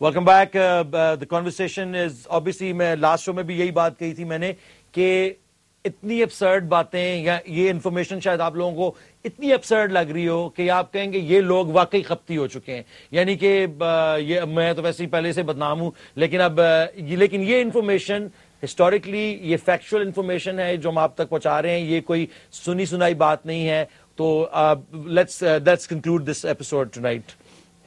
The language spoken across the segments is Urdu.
Welcome back. دا کنورسیشن از obviously میں لاسٹ شو میں بھی یہی بات کہی تھی میں نے کہ اتنی ابسرڈ باتیں یا یہ انفارمیشن شاید آپ لوگوں کو اتنی ابسرڈ لگ رہی ہو کہ آپ کہیں گے یہ لوگ واقعی خپتی ہو چکے ہیں. یعنی کہ یہ میں تو ویسے ہی پہلے سے بدنام ہوں لیکن اب لیکن یہ انفارمیشن ہسٹوریکلی یہ فیکچوئل انفارمیشن ہے جو ہم آپ تک پہنچا رہے ہیں. یہ کوئی سنی سنائی بات نہیں ہے. تو let's conclude this episode tonight.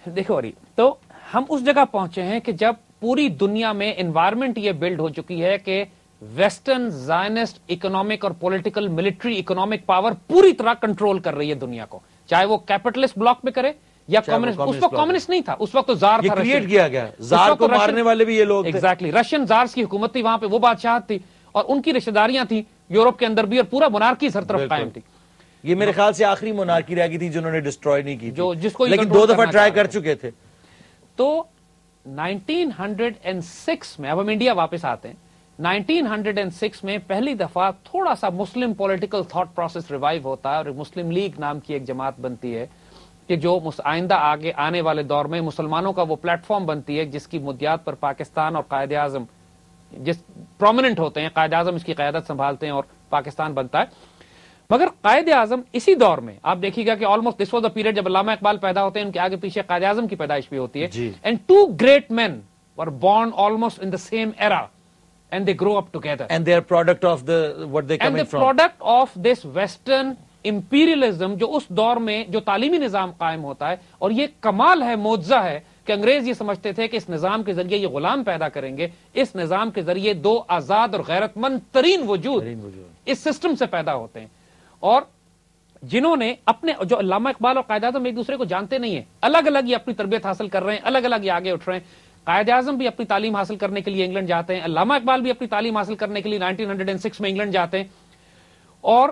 دیکھو اری تو ہم اس جگہ پہنچے ہیں کہ جب پوری دنیا میں انوائرمنٹ یہ بلڈ ہو چکی ہے کہ ویسٹرن زائنسٹ اکنامک اور پولیٹیکل ملٹری اکنامک پاور پوری طرح کنٹرول کر رہی ہے دنیا کو, چاہے وہ کیپٹلسٹ بلاک میں کرے یا کمیونسٹ. اس وقت کمیونسٹ نہیں تھا, اس وقت تو زار تھا, کریٹ کیا گیا. زار کو مارنے والے بھی یہ لوگ تھے. ایگزیکٹلی رشین زارس کی حکومت تھی, وہاں پہ وہ بادشاہت تھی اور ان کی رشتہ داریاں تھیں یورپ کے اندر بھی, اور پورا مونارکی ہر طرف قائم تھی. یہ میرے خیال سے آخری مونارکی رہ گئی تھی جنہوں نے ڈسٹروائے نہیں کی جو جس کو لیکن 2 دفعہ ٹرائی کر چکے تھے. تو 1906 میں, اب ہم انڈیا واپس آتے ہیں, 1906 میں پہلی دفعہ تھوڑا سا مسلم پولیٹیکل تھاٹ پروسیس ریوائیو ہوتا ہے اور مسلم لیگ نام کی ایک جماعت بنتی ہے کہ جو آئندہ آگے آنے والے دور میں مسلمانوں کا وہ پلیٹ فارم بنتی ہے جس کی بنیاد پر پاکستان اور قائد اعظم جس پرومیننٹ ہوتے ہیں, قائد اعظم اس کی قیادت سنبھالتے ہیں اور پاکستان بنتا ہے. مگر قائد اعظم اسی دور میں آپ دیکھیے گا کہ almost this was the period جب علامہ اقبال پیدا ہوتے ہیں, ان کے آگے پیچھے قائد اعظم کی پیدائش بھی ہوتی ہے. And 2 great men were born almost in the same era and they grow up together and they are product of the what they coming from, and the product of this western imperialism جو اس دور میں جو تعلیمی نظام قائم ہوتا ہے. اور یہ کمال ہے, معجزہ ہے کہ انگریز یہ سمجھتے تھے کہ اس نظام کے ذریعے یہ غلام پیدا کریں گے, اس نظام کے ذریعے 2 آزاد اور غیرت مند ترین وجود اس سسٹم سے پیدا ہوتے ہیں. اور جنہوں نے اپنے جو علامہ اقبال اور قائد اعظم ایک دوسرے کو جانتے نہیں ہیں, الگ الگ یہ اپنی تربیت حاصل کر رہے ہیں, الگ الگ یہ آگے اٹھ رہے ہیں. قائد اعظم بھی اپنی تعلیم حاصل کرنے کے لیے انگلینڈ جاتے ہیں, علامہ اقبال بھی اپنی تعلیم حاصل کرنے کے لیے 1906 میں انگلینڈ جاتے ہیں. اور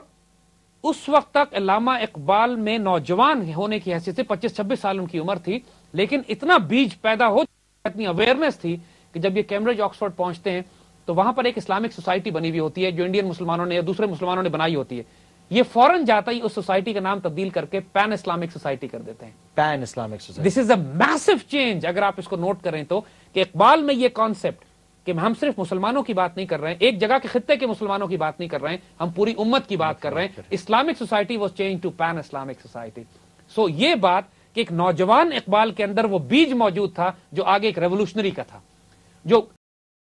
اس وقت تک علامہ اقبال میں نوجوان ہونے کی حیثیت سے 25-26 سال ان کی عمر تھی, لیکن اتنا بیج پیدا ہو, اتنی اویئرنیس تھی کہ جب یہ کیمبرج آکسفورڈ پہنچتے ہیں تو وہاں پر ایک اسلامک سوسائٹی بنی ہوئی ہوتی ہے جو انڈین مسلمانوں نے یا دوسرے مسلمانوں نے بنائی ہوتی ہے. یہ فوراً جاتا ہی اس سوسائٹی کا نام تبدیل کر کے پین اسلامک سوسائٹی کر دیتے ہیں. Pan Islamic society. This is a massive change. اگر آپ اس کو نوٹ کریں تو کہ اقبال میں یہ کانسیپٹ کہ ہم صرف مسلمانوں کی بات نہیں کر رہے ہیں, ایک جگہ کے خطے کے مسلمانوں کی بات نہیں کر رہے ہیں, ہم پوری امت کی بات کر رہے ہیں. Islamic society was change to pan Islamic society. So یہ بات کہ ایک نوجوان اقبال کے اندر وہ بیج موجود تھا جو آگے ایک ریولوشنری کا تھا, جو